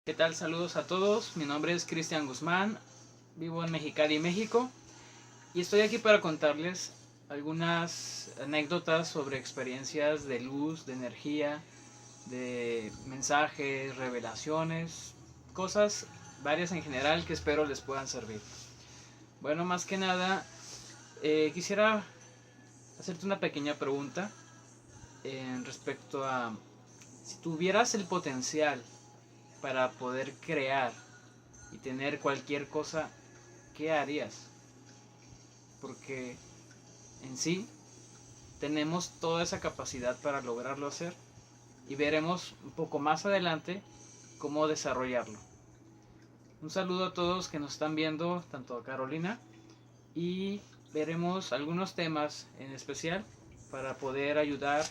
¿Qué tal? Saludos a todos. Mi nombre es Cristian Guzmán. Vivo en Mexicali, México. Y estoy aquí para contarles algunas anécdotas sobre experiencias de luz, de energía, de mensajes, revelaciones, cosas varias en general que espero les puedan servir. Bueno, más que nada, quisiera hacerte una pequeña pregunta en respecto a si tuvieras el potencial para poder crear y tener cualquier cosa, ¿qué harías? Porque en sí tenemos toda esa capacidad para lograrlo hacer y veremos un poco más adelante cómo desarrollarlo. Un saludo a todos que nos están viendo, tanto a Carolina, y veremos algunos temas en especial para poder ayudar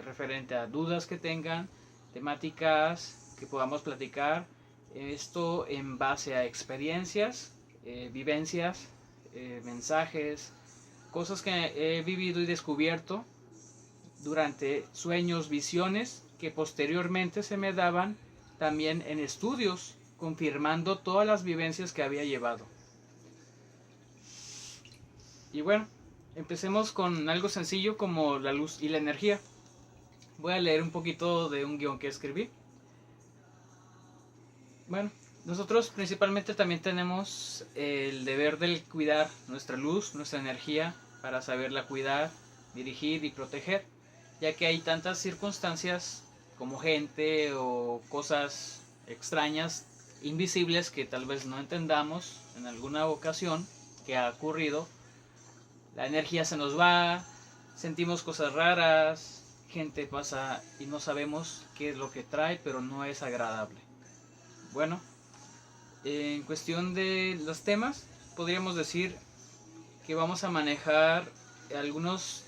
referente a dudas que tengan, temáticas que podamos platicar, esto en base a experiencias, vivencias, mensajes, cosas que he vivido y descubierto durante sueños, visiones que posteriormente se me daban también en estudios, confirmando todas las vivencias que había llevado. Y bueno, empecemos con algo sencillo como la luz y la energía. Voy a leer un poquito de un guión que escribí. Bueno, nosotros principalmente también tenemos el deber de cuidar nuestra luz, nuestra energía, para saberla cuidar, dirigir y proteger, ya que hay tantas circunstancias como gente o cosas extrañas, invisibles, que tal vez no entendamos en alguna ocasión que ha ocurrido. La energía se nos va, sentimos cosas raras, gente pasa y no sabemos qué es lo que trae, pero no es agradable. Bueno, en cuestión de los temas, podríamos decir que vamos a manejar algunos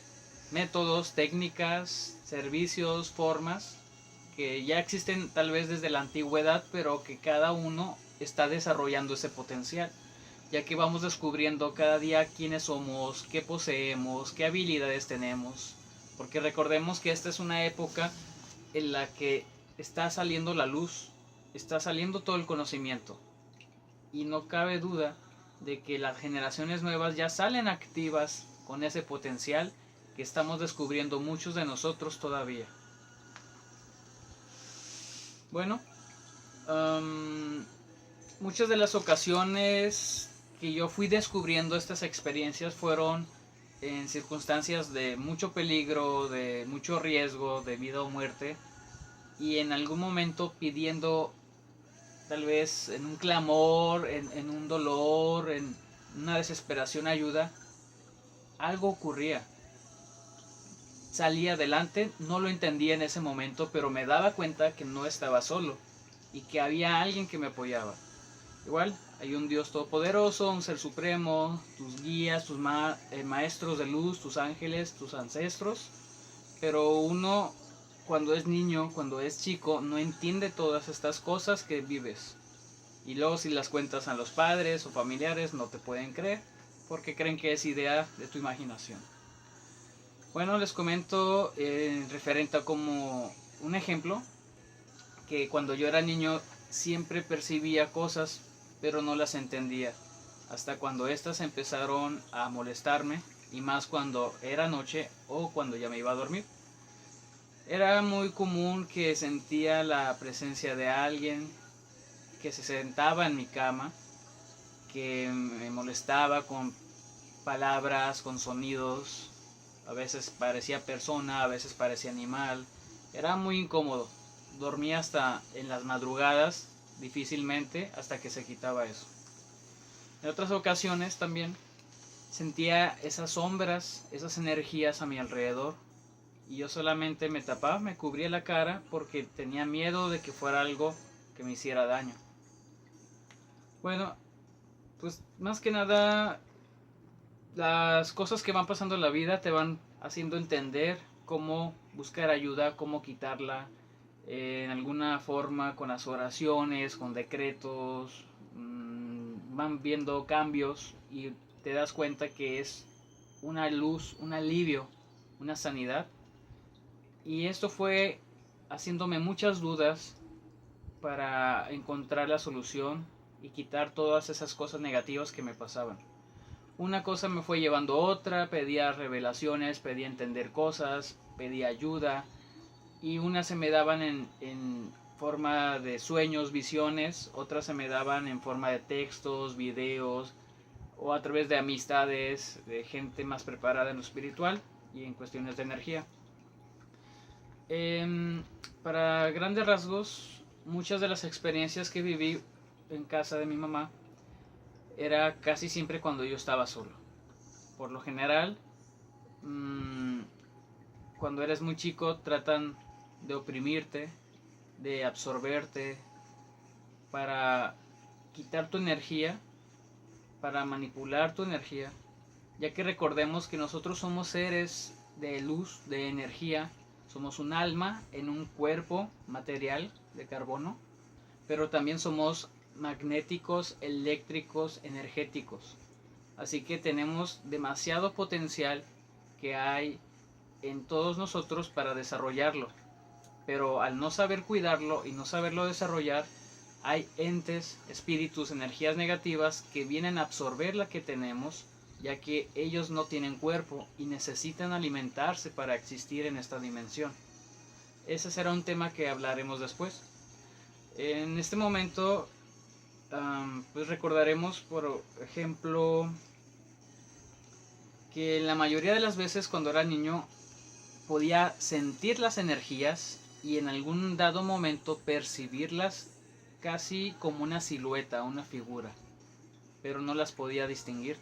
métodos, técnicas, servicios, formas que ya existen tal vez desde la antigüedad, pero que cada uno está desarrollando ese potencial, ya que vamos descubriendo cada día quiénes somos, qué poseemos, qué habilidades tenemos, porque recordemos que esta es una época en la que está saliendo la luz, está saliendo todo el conocimiento, y no cabe duda de que las generaciones nuevas ya salen activas con ese potencial que estamos descubriendo muchos de nosotros todavía. Bueno, muchas de las ocasiones que yo fui descubriendo estas experiencias fueron en circunstancias de mucho peligro, de mucho riesgo, de vida o muerte, y en algún momento pidiendo, tal vez en un clamor, en un dolor, en una desesperación, ayuda, algo ocurría. Salía adelante, no lo entendía en ese momento, pero me daba cuenta que no estaba solo y que había alguien que me apoyaba. Igual, hay un Dios todopoderoso, un ser supremo, tus guías, tus maestros de luz, tus ángeles, tus ancestros, pero uno cuando es niño, cuando es chico, no entiende todas estas cosas que vives. Y luego si las cuentas a los padres o familiares no te pueden creer, porque creen que es idea de tu imaginación. Bueno, les comento referente a como un ejemplo, que cuando yo era niño siempre percibía cosas, pero no las entendía, hasta cuando estas empezaron a molestarme, y más cuando era noche o cuando ya me iba a dormir. Era muy común que sentía la presencia de alguien que se sentaba en mi cama, que me molestaba con palabras, con sonidos. A veces parecía persona, a veces parecía animal. Era muy incómodo. Dormía hasta en las madrugadas, difícilmente, hasta que se quitaba eso. En otras ocasiones también sentía esas sombras, esas energías a mi alrededor, y yo solamente me tapaba, me cubría la cara porque tenía miedo de que fuera algo que me hiciera daño. Bueno, pues más que nada las cosas que van pasando en la vida te van haciendo entender cómo buscar ayuda, cómo quitarla, en alguna forma con las oraciones, con decretos, van viendo cambios y te das cuenta que es una luz, un alivio, una sanidad. Y esto fue haciéndome muchas dudas para encontrar la solución y quitar todas esas cosas negativas que me pasaban. Una cosa me fue llevando a otra, pedía revelaciones, pedía entender cosas, pedía ayuda, y unas se me daban en forma de sueños, visiones, otras se me daban en forma de textos, videos, o a través de amistades, de gente más preparada en lo espiritual y en cuestiones de energía. Para grandes rasgos, muchas de las experiencias que viví en casa de mi mamá era casi siempre cuando yo estaba solo. Por lo general, cuando eres muy chico tratan de oprimirte, de absorberte, para quitar tu energía, para manipular tu energía, ya que recordemos que nosotros somos seres de luz, de energía, somos un alma en un cuerpo material de carbono, pero también somos magnéticos, eléctricos, energéticos. Así que tenemos demasiado potencial que hay en todos nosotros para desarrollarlo. Pero al no saber cuidarlo y no saberlo desarrollar, hay entes, espíritus, energías negativas que vienen a absorber la que tenemos, ya que ellos no tienen cuerpo y necesitan alimentarse para existir en esta dimensión. Ese será un tema que hablaremos después. En este momento, pues recordaremos, por ejemplo, que la mayoría de las veces cuando era niño podía sentir las energías y en algún dado momento percibirlas casi como una silueta, una figura, pero no las podía distinguir.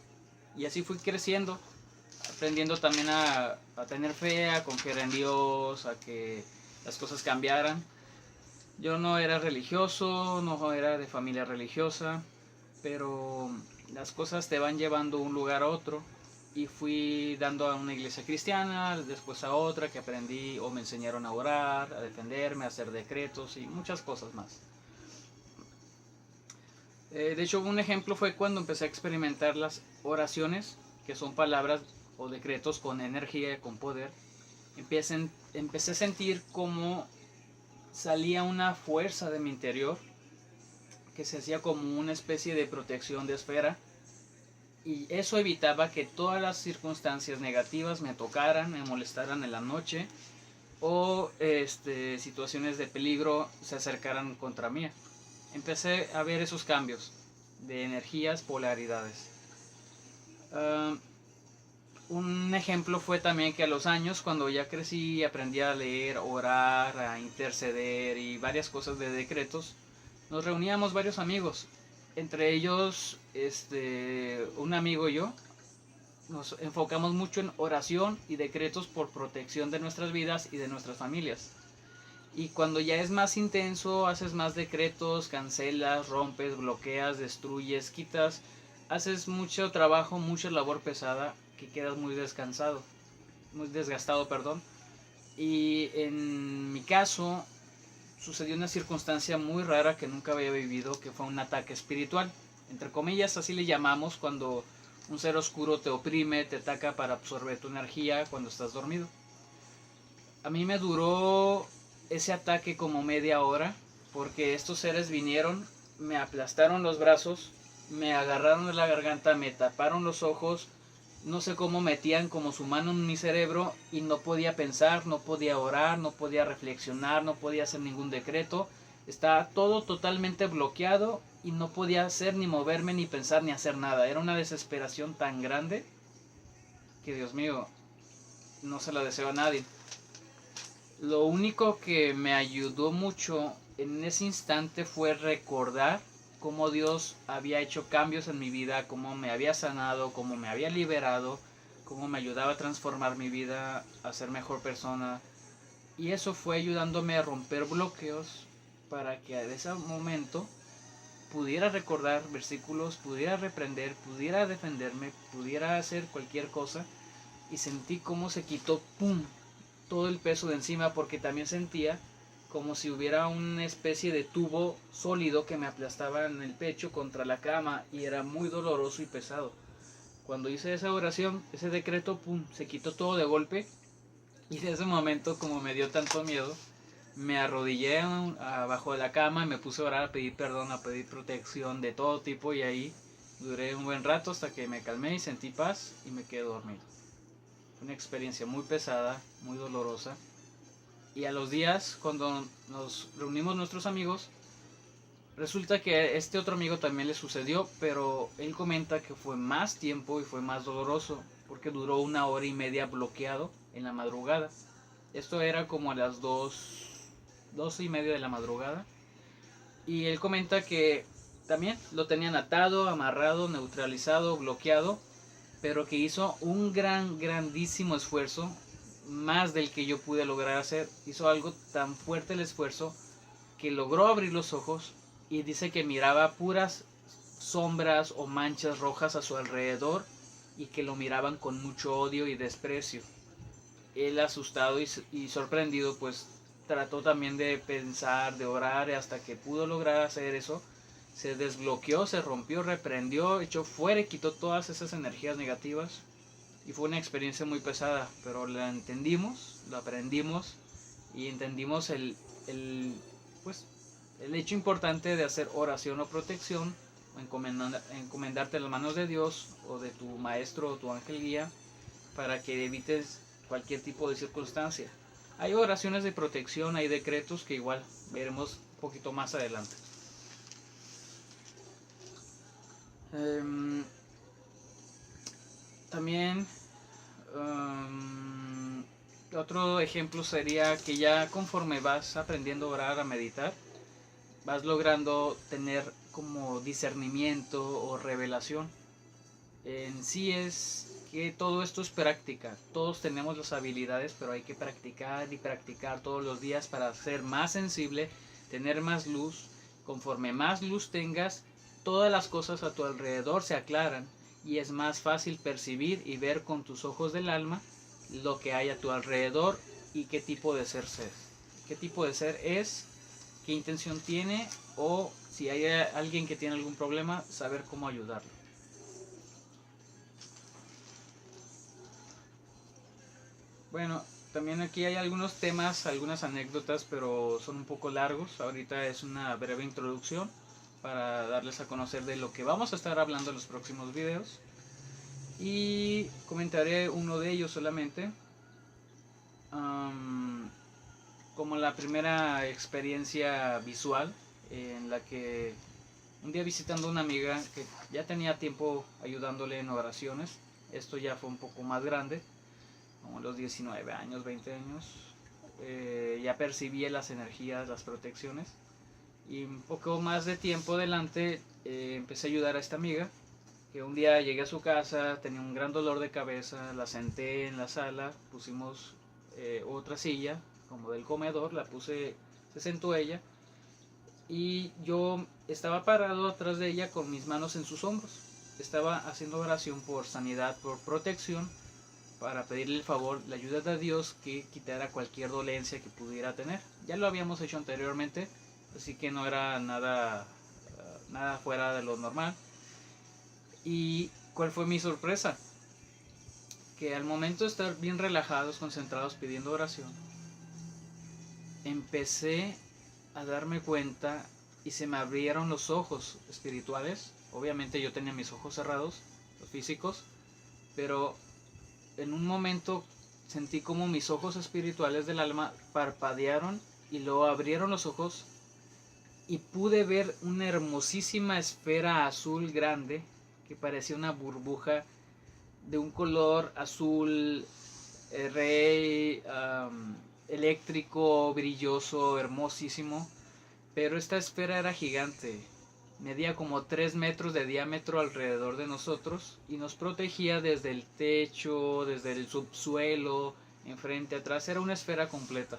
Y así fui creciendo, aprendiendo también a tener fe, a confiar en Dios, a que las cosas cambiaran. Yo no era religioso, no era de familia religiosa, pero las cosas te van llevando de un lugar a otro. Y fui dando a una iglesia cristiana, después a otra que aprendí o me enseñaron a orar, a defenderme, a hacer decretos y muchas cosas más. De hecho, un ejemplo fue cuando empecé a experimentar las oraciones, que son palabras o decretos con energía, con poder. Empecé a sentir cómo salía una fuerza de mi interior que se hacía como una especie de protección de esfera, y eso evitaba que todas las circunstancias negativas me tocaran, me molestaran en la noche, o situaciones de peligro se acercaran contra mí. Empecé a ver esos cambios de energías, polaridades. Un ejemplo fue también que a los años, cuando ya crecí, aprendí a leer, orar, a interceder y varias cosas de decretos, nos reuníamos varios amigos, entre ellos un amigo y yo. Nos enfocamos mucho en oración y decretos por protección de nuestras vidas y de nuestras familias. Y cuando ya es más intenso, haces más decretos, cancelas, rompes, bloqueas, destruyes, quitas, haces mucho trabajo, mucha labor pesada, que quedas muy desgastado, perdón. Y en mi caso sucedió una circunstancia muy rara que nunca había vivido, que fue un ataque espiritual, entre comillas, así le llamamos cuando un ser oscuro te oprime, te ataca para absorber tu energía cuando estás dormido. A mí me duró ese ataque como media hora, porque estos seres vinieron, me aplastaron los brazos, me agarraron de la garganta, me taparon los ojos, no sé cómo metían como su mano en mi cerebro y no podía pensar, no podía orar, no podía reflexionar, no podía hacer ningún decreto. Estaba todo totalmente bloqueado y no podía hacer ni moverme, ni pensar, ni hacer nada. Era una desesperación tan grande que, Dios mío, no se la deseo a nadie. Lo único que me ayudó mucho en ese instante fue recordar cómo Dios había hecho cambios en mi vida, cómo me había sanado, cómo me había liberado, cómo me ayudaba a transformar mi vida, a ser mejor persona. Y eso fue ayudándome a romper bloqueos para que en ese momento pudiera recordar versículos, pudiera reprender, pudiera defenderme, pudiera hacer cualquier cosa. Y sentí cómo se quitó, ¡pum!, todo el peso de encima, porque también sentía como si hubiera una especie de tubo sólido que me aplastaba en el pecho contra la cama y era muy doloroso y pesado. Cuando hice esa oración, ese decreto, pum, se quitó todo de golpe, y de ese momento, como me dio tanto miedo, Me arrodillé abajo de la cama y me puse a orar, a pedir perdón, a pedir protección de todo tipo, y ahí duré un buen rato hasta que me calmé y sentí paz y me quedé dormido. Fue una experiencia muy pesada, muy dolorosa. Y a los días, cuando nos reunimos nuestros amigos, resulta que a este otro amigo también le sucedió, pero él comenta que fue más tiempo y fue más doloroso, porque duró 1 hora y media bloqueado en la madrugada. Esto era como a las 12:30 de la madrugada. Y él comenta que también lo tenían atado, amarrado, neutralizado, bloqueado, pero que hizo un grandísimo esfuerzo, más del que yo pude lograr hacer. Hizo algo tan fuerte el esfuerzo que logró abrir los ojos y dice que miraba puras sombras o manchas rojas a su alrededor y que lo miraban con mucho odio y desprecio. Él, asustado y sorprendido, pues trató también de pensar, de orar, hasta que pudo lograr hacer eso. Se desbloqueó, se rompió, reprendió, echó fuera y quitó todas esas energías negativas. Y fue una experiencia muy pesada, pero la entendimos, lo aprendimos y entendimos pues, el hecho importante de hacer oración o protección, o encomendarte a las manos de Dios o de tu maestro o tu ángel guía, para que evites cualquier tipo de circunstancia. Hay oraciones de protección, hay decretos que igual veremos un poquito más adelante. También otro ejemplo sería que ya conforme vas aprendiendo a orar, a meditar, vas logrando tener como discernimiento o revelación. En sí es que todo esto es práctica. Todos tenemos las habilidades, pero hay que practicar y practicar todos los días para ser más sensible, tener más luz. Conforme más luz tengas, todas las cosas a tu alrededor se aclaran y es más fácil percibir y ver con tus ojos del alma lo que hay a tu alrededor y qué tipo de ser es. Qué tipo de ser es, qué intención tiene, o si hay alguien que tiene algún problema, saber cómo ayudarlo. Bueno, también aquí hay algunos temas, algunas anécdotas, pero son un poco largos. Ahorita es una breve introducción para darles a conocer de lo que vamos a estar hablando en los próximos videos. Y comentaré uno de ellos solamente. Como la primera experiencia visual, en la que un día visitando a una amiga que ya tenía tiempo ayudándole en oraciones, esto ya fue un poco más grande, como los 19 años, 20 años, ya percibía las energías, las protecciones, y un poco más de tiempo adelante empecé a ayudar a esta amiga, que un día llegué a su casa, tenía un gran dolor de cabeza, la senté en la sala, pusimos otra silla como del comedor, la puse, se sentó ella y yo estaba parado atrás de ella con mis manos en sus hombros. Estaba haciendo oración por sanidad, por protección, para pedirle el favor, la ayuda de Dios, que quitara cualquier dolencia que pudiera tener. Ya lo habíamos hecho anteriormente, así que no era nada fuera de lo normal. ¿Y cuál fue mi sorpresa? Que al momento de estar bien relajados, concentrados, pidiendo oración, empecé a darme cuenta y se me abrieron los ojos espirituales. Obviamente yo tenía mis ojos cerrados, los físicos, pero en un momento sentí como mis ojos espirituales del alma parpadearon y luego abrieron los ojos y pude ver una hermosísima esfera azul grande que parecía una burbuja de un color azul eléctrico, brilloso, hermosísimo. Pero esta esfera era gigante, medía como 3 metros de diámetro alrededor de nosotros y nos protegía desde el techo, desde el subsuelo, enfrente, atrás. Era una esfera completa.